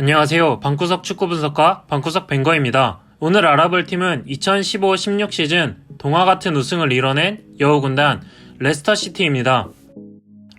안녕하세요. 방구석 축구 분석가 방구석 뱅거입니다. 오늘 알아볼 팀은 2015-16 시즌 동화 같은 우승을 이뤄낸 여우 군단 레스터시티입니다.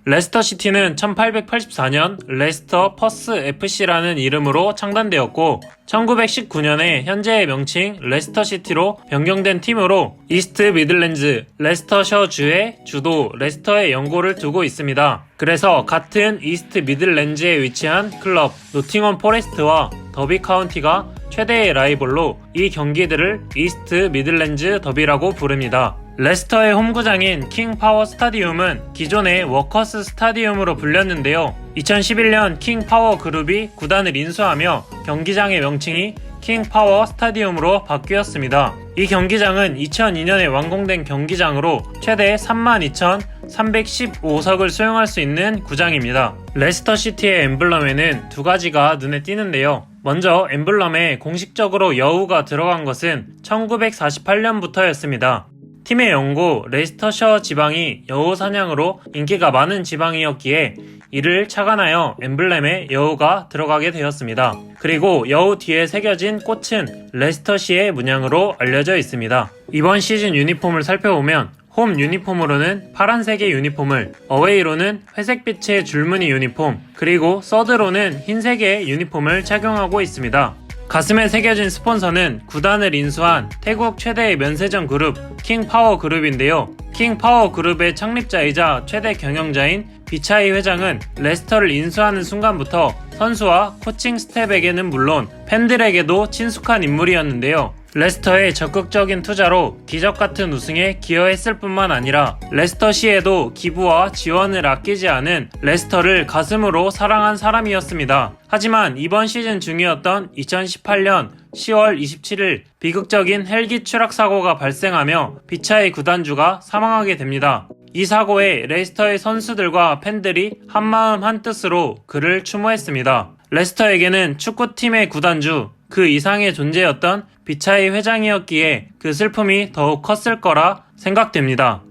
레스터시티는 1884년 레스터 퍼스 FC라는 이름으로 창단되었고 1919년에 현재의 명칭 레스터시티로 변경된 팀으로 이스트 미들랜드 레스터셔주의 주도 레스터에 연고를 두고 있습니다. 그래서 같은 이스트 미들랜드에 위치한 클럽 노팅엄 포레스트와 더비 카운티가 최대의 라이벌로 이 경기들을 이스트 미들랜드 더비라고 부릅니다. 레스터의 홈구장인 킹 파워 스타디움은 기존의 워커스 스타디움으로 불렸는데요. 2011년 킹 파워 그룹이 구단을 인수하며 경기장의 명칭이 킹 파워 스타디움으로 바뀌었습니다. 이 경기장은 2002년에 완공된 경기장으로 최대 32,315석을 수용할 수 있는 구장입니다. 레스터시티의 엠블럼에는 두 가지가 눈에 띄는데요. 먼저 엠블럼에 공식적으로 여우가 들어간 것은 1948년부터였습니다. 팀의 연고 레스터셔 지방이 여우 사냥으로 인기가 많은 지방이었기에 이를 착안하여 엠블렘에 여우가 들어가게 되었습니다. 그리고 여우 뒤에 새겨진 꽃은 레스터시의 문양으로 알려져 있습니다. 이번 시즌 유니폼을 살펴보면 홈 유니폼으로는 파란색의 유니폼을, 어웨이로는 회색빛의 줄무늬 유니폼, 그리고 서드로는 흰색의 유니폼을 착용하고 있습니다. 가슴에 새겨진 스폰서는 구단을 인수한 태국 최대의 면세점 그룹 킹파워 그룹인데요. 킹파워 그룹의 창립자이자 최대 경영자인 비차이 회장은 레스터를 인수하는 순간부터 선수와 코칭 스텝에게는 물론 팬들에게도 친숙한 인물이었는데요. 레스터의 적극적인 투자로 기적같은 우승에 기여했을 뿐만 아니라 레스터시에도 기부와 지원을 아끼지 않은 레스터를 가슴으로 사랑한 사람이었습니다. 하지만 이번 시즌 중이었던 2018년 10월 27일 비극적인 헬기 추락 사고가 발생하며 비차이 구단주가 사망하게 됩니다. 이 사고에 레스터의 선수들과 팬들이 한마음 한뜻으로 그를 추모했습니다. 레스터에게는 축구팀의 구단주, 그 이상의 존재였던 비차이 회장이었기에 그 슬픔이 더욱 컸을 거라 생각됩니다.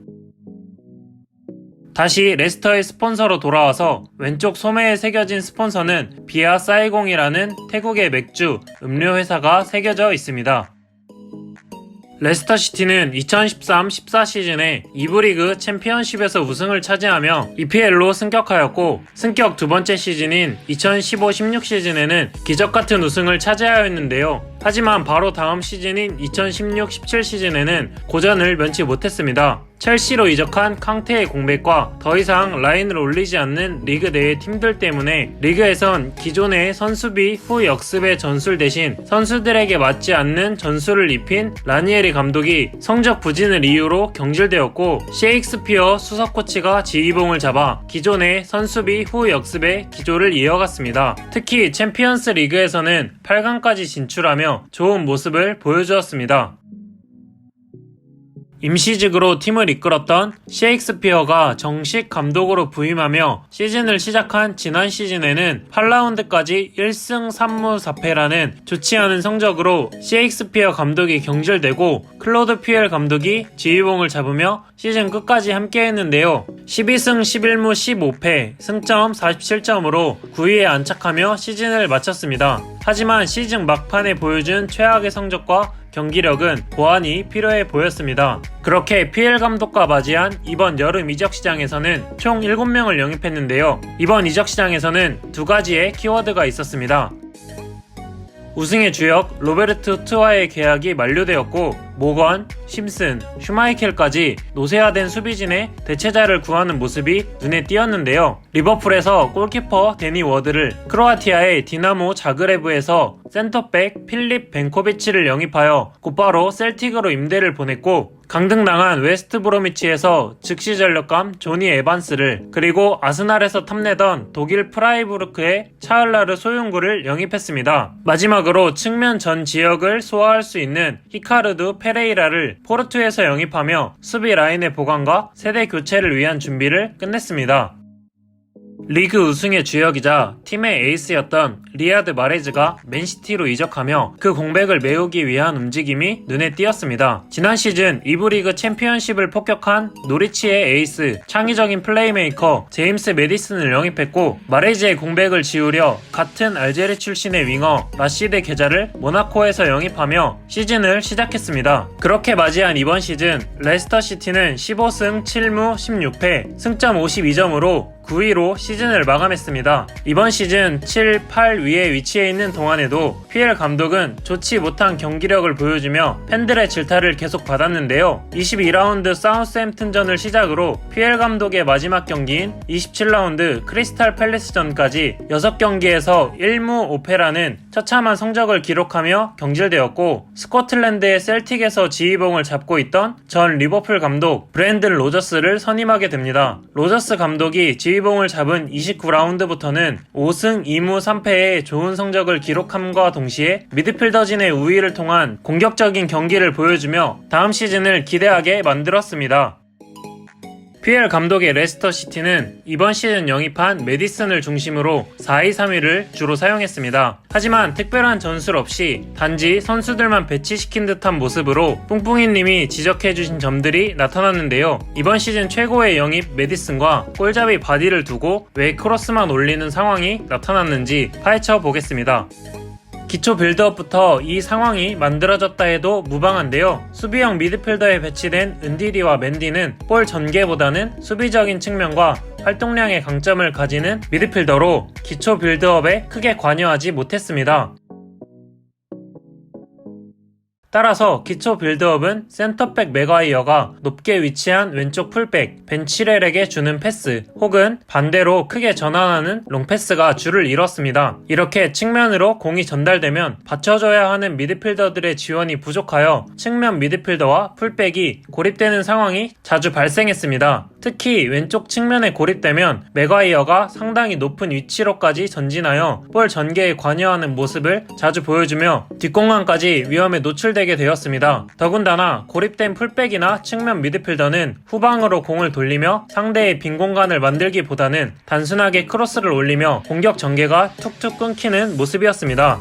다시 레스터의 스폰서로 돌아와서 왼쪽 소매에 새겨진 스폰서는 비아 사이공이라는 태국의 맥주, 음료 회사가 새겨져 있습니다. 레스터시티는 2013-14 시즌에 2부 리그 챔피언십에서 우승을 차지하며 EPL로 승격하였고 승격 두 번째 시즌인 2015-16 시즌에는 기적같은 우승을 차지하였는데요. 하지만 바로 다음 시즌인 2016-17 시즌에는 고전을 면치 못했습니다. 첼시로 이적한 캉테의 공백과 더 이상 라인을 올리지 않는 리그 내의 팀들 때문에 리그에선 기존의 선수비 후 역습의 전술 대신 선수들에게 맞지 않는 전술을 입힌 라니에리 감독이 성적 부진을 이유로 경질되었고 셰익스피어 수석 코치가 지휘봉을 잡아 기존의 선수비 후 역습의 기조를 이어갔습니다. 특히 챔피언스 리그에서는 8강까지 진출하며 좋은 모습을 보여주었습니다. 임시직으로 팀을 이끌었던 셰익스피어가 정식 감독으로 부임하며 시즌을 시작한 지난 시즌에는 8라운드까지 1승 3무 4패라는 좋지 않은 성적으로 셰익스피어 감독이 경질되고 클로드 퓨엘 감독이 지휘봉을 잡으며 시즌 끝까지 함께했는데요. 12승 11무 15패, 승점 47점으로 9위에 안착하며 시즌을 마쳤습니다. 하지만 시즌 막판에 보여준 최악의 성적과 경기력은 보완이 필요해 보였습니다. 그렇게 피엘 감독과 맞이한 이번 여름 이적 시장에서는 총 7명을 영입했는데요. 이번 이적 시장에서는 두 가지의 키워드가 있었습니다. 우승의 주역 로베르트 투와의 계약이 만료되었고 모건, 심슨, 슈마이켈까지 노쇠화된 수비진의 대체자를 구하는 모습이 눈에 띄었는데요. 리버풀에서 골키퍼 데니 워드를, 크로아티아의 디나모 자그레브에서 센터백 필립 벤코비치를 영입하여 곧바로 셀틱으로 임대를 보냈고 강등당한 웨스트 브로미치에서 즉시 전력감 조니 에반스를, 그리고 아스날에서 탐내던 독일 프라이부르크의 차을라르 소윤구를 영입했습니다. 마지막으로 측면 전 지역을 소화할 수 있는 히카르두 페레이라를 포르투에서 영입하며 수비 라인의 보강과 세대 교체를 위한 준비를 끝냈습니다. 리그 우승의 주역이자 팀의 에이스였던 리아드 마레즈가 맨시티로 이적하며 그 공백을 메우기 위한 움직임이 눈에 띄었습니다. 지난 시즌 2부 리그 챔피언십을 폭격한 노리치의 에이스, 창의적인 플레이메이커 제임스 메디슨을 영입했고 마레즈의 공백을 지우려 같은 알제리 출신의 윙어 라시드 게자를 모나코에서 영입하며 시즌을 시작했습니다. 그렇게 맞이한 이번 시즌 레스터 시티는 15승 7무 16패 승점 52점으로 9위로 시즌을 마감했습니다. 이번 시즌 7, 8위에 위치해 있는 동안에도 피엘 감독은 좋지 못한 경기력을 보여주며 팬들의 질타를 계속 받았는데요. 22라운드 사우스햄튼전을 시작으로 피엘 감독의 마지막 경기인 27라운드 크리스탈 팰리스전까지 6경기에서 1무 5패라는 처참한 성적을 기록하며 경질되었고 스코틀랜드의 셀틱에서 지휘봉을 잡고 있던 전 리버풀 감독 브랜든 로저스를 선임하게 됩니다. 로저스 감독이 지휘봉을 잡은 29라운드부터는 5승 2무 3패의 좋은 성적을 기록함과 동시에 미드필더진의 우위를 통한 공격적인 경기를 보여주며 다음 시즌을 기대하게 만들었습니다. 피엘 감독의 레스터 시티는 이번 시즌 영입한 메디슨을 중심으로 4-2-3-1을 주로 사용했습니다. 하지만 특별한 전술 없이 단지 선수들만 배치시킨 듯한 모습으로 뿡뿡이님이 지적해주신 점들이 나타났는데요. 이번 시즌 최고의 영입 메디슨과 골잡이 바디를 두고 왜 크로스만 올리는 상황이 나타났는지 파헤쳐 보겠습니다. 기초 빌드업부터 이 상황이 만들어졌다 해도 무방한데요. 수비형 미드필더에 배치된 은디디와 맨디는 볼 전개보다는 수비적인 측면과 활동량의 강점을 가지는 미드필더로 기초 빌드업에 크게 관여하지 못했습니다. 따라서 기초 빌드업은 센터백 맥과이어가 높게 위치한 왼쪽 풀백 벤 치렐에게 주는 패스 혹은 반대로 크게 전환하는 롱패스가 줄을 이뤘습니다. 이렇게 측면으로 공이 전달되면 받쳐줘야 하는 미드필더들의 지원이 부족하여 측면 미드필더와 풀백이 고립되는 상황이 자주 발생했습니다. 특히 왼쪽 측면에 고립되면 맥과이어가 상당히 높은 위치로까지 전진하여 볼 전개에 관여하는 모습을 자주 보여주며 뒷공간까지 위험에 노출되게 되었습니다. 더군다나 고립된 풀백이나 측면 미드필더는 후방으로 공을 돌리며 상대의 빈 공간을 만들기보다는 단순하게 크로스를 올리며 공격 전개가 툭툭 끊기는 모습이었습니다.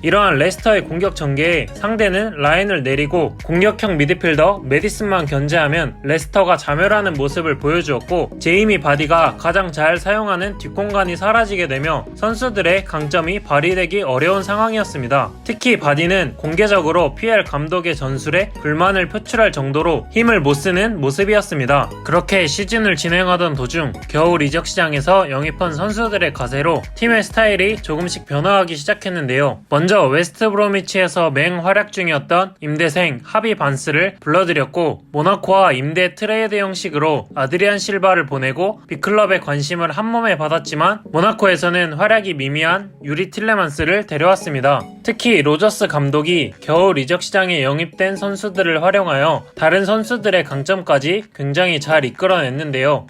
이러한 레스터의 공격 전개에 상대는 라인을 내리고 공격형 미드필더 메디슨만 견제하면 레스터가 자멸하는 모습을 보여주었고 제이미 바디가 가장 잘 사용하는 뒷공간이 사라지게 되며 선수들의 강점이 발휘되기 어려운 상황이었습니다. 특히 바디는 공개적으로 피엘 감독의 전술에 불만을 표출할 정도로 힘을 못 쓰는 모습이었습니다. 그렇게 시즌을 진행하던 도중 겨울 이적 시장에서 영입한 선수들의 가세로 팀의 스타일이 조금씩 변화하기 시작했는데요. 먼저 웨스트 브로미치에서 맹활약 중이었던 임대생 하비 반스를 불러들였고 모나코와 임대 트레이드 형식으로 아드리안 실바를 보내고 빅클럽의 관심을 한몸에 받았지만 모나코에서는 활약이 미미한 유리 틸레만스를 데려왔습니다. 특히 로저스 감독이 겨울 이적 시장에 영입된 선수들을 활용하여 다른 선수들의 강점까지 굉장히 잘 이끌어냈는데요.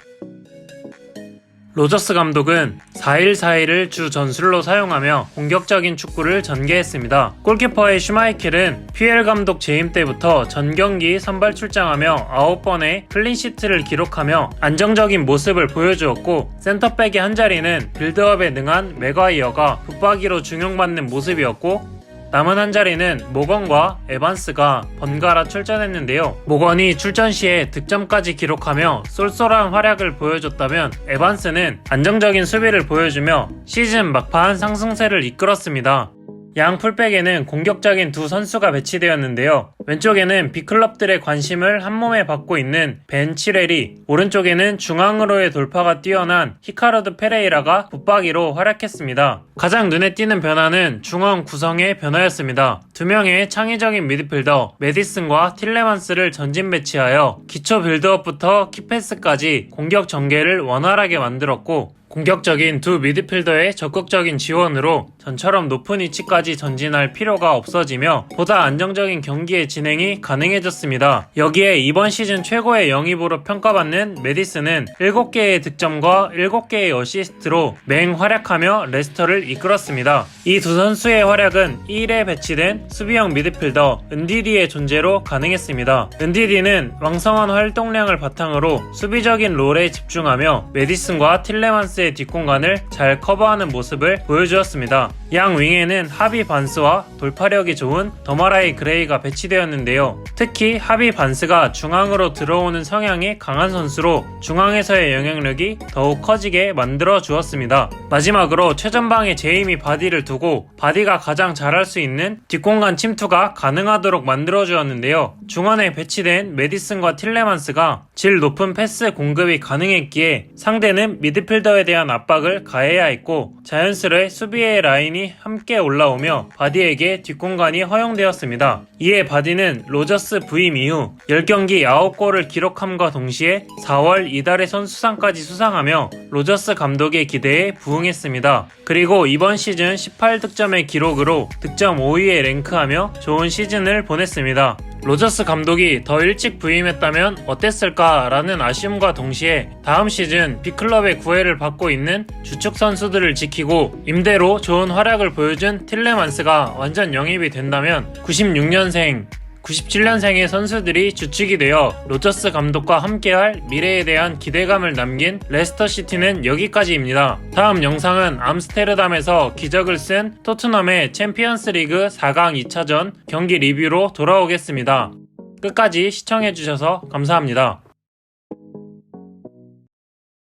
로저스 감독은 4-1-4-1을 주 전술로 사용하며 공격적인 축구를 전개했습니다. 골키퍼의 슈마이켈은 피엘 감독 재임 때부터 전경기 선발 출장하며 9번의 클린시트를 기록하며 안정적인 모습을 보여주었고 센터백의 한자리는 빌드업에 능한 맥과이어가 붙박이로 중용받는 모습이었고 남은 한 자리는 모건과 에반스가 번갈아 출전했는데요. 모건이 출전 시에 득점까지 기록하며 쏠쏠한 활약을 보여줬다면 에반스는 안정적인 수비를 보여주며 시즌 막판 상승세를 이끌었습니다. 양 풀백에는 공격적인 두 선수가 배치되었는데요. 왼쪽에는 빅클럽들의 관심을 한몸에 받고 있는 벤 치렐이, 오른쪽에는 중앙으로의 돌파가 뛰어난 히카르드 페레이라가 붙박이로 활약했습니다. 가장 눈에 띄는 변화는 중앙 구성의 변화였습니다. 두 명의 창의적인 미드필더 메디슨과 틸레만스를 전진 배치하여 기초 빌드업부터 키패스까지 공격 전개를 원활하게 만들었고 공격적인 두 미드필더의 적극적인 지원으로 전처럼 높은 위치까지 전진할 필요가 없어지며 보다 안정적인 경기의 진행이 가능해졌습니다. 여기에 이번 시즌 최고의 영입으로 평가받는 메디슨은 7개의 득점과 7개의 어시스트로 맹활약하며 레스터를 이끌었습니다. 이 두 선수의 활약은 1에 배치된 수비형 미드필더 은디디의 존재로 가능했습니다. 은디디는 왕성한 활동량을 바탕으로 수비적인 롤에 집중하며 메디슨과 틸레만스 로저스의 뒷공간을 잘 커버하는 모습을 보여주었습니다. 양 윙에는 하비 반스와 돌파력이 좋은 더마라이 그레이가 배치되었는데요. 특히 하비 반스가 중앙으로 들어오는 성향이 강한 선수로 중앙에서의 영향력이 더욱 커지게 만들어 주었습니다. 마지막으로 최전방에 제이미 바디를 두고 바디가 가장 잘할 수 있는 뒷공간 침투가 가능하도록 만들어 주었는데요. 중원에 배치된 메디슨과 틸레만스가 질 높은 패스 공급이 가능했기에 상대는 미드필더에 대한 압박을 가해야 했고 자연스레 수비의 라인이 함께 올라오며 바디에게 뒷공간이 허용되었습니다. 이에 바디는 로저스 부임 이후 10경기 9골을 기록함과 동시에 4월 이달의 선수상까지 수상하며 로저스 감독의 기대에 부응했습니다. 그리고 이번 시즌 18득점의 기록으로 득점 5위에 랭크하며 좋은 시즌을 보냈습니다. 로저스 감독이 더 일찍 부임했다면 어땠을까 라는 아쉬움과 동시에 다음 시즌 B클럽의 구애를 받고 있는 주축 선수들을 지키고 임대로 좋은 활약을 보여준 틸레만스가 완전 영입이 된다면 96년생 97년생의 선수들이 주축이 되어 로저스 감독과 함께할 미래에 대한 기대감을 남긴 레스터시티는 여기까지입니다. 다음 영상은 암스테르담에서 기적을 쓴 토트넘의 챔피언스리그 4강 2차전 경기 리뷰로 돌아오겠습니다. 끝까지 시청해주셔서 감사합니다.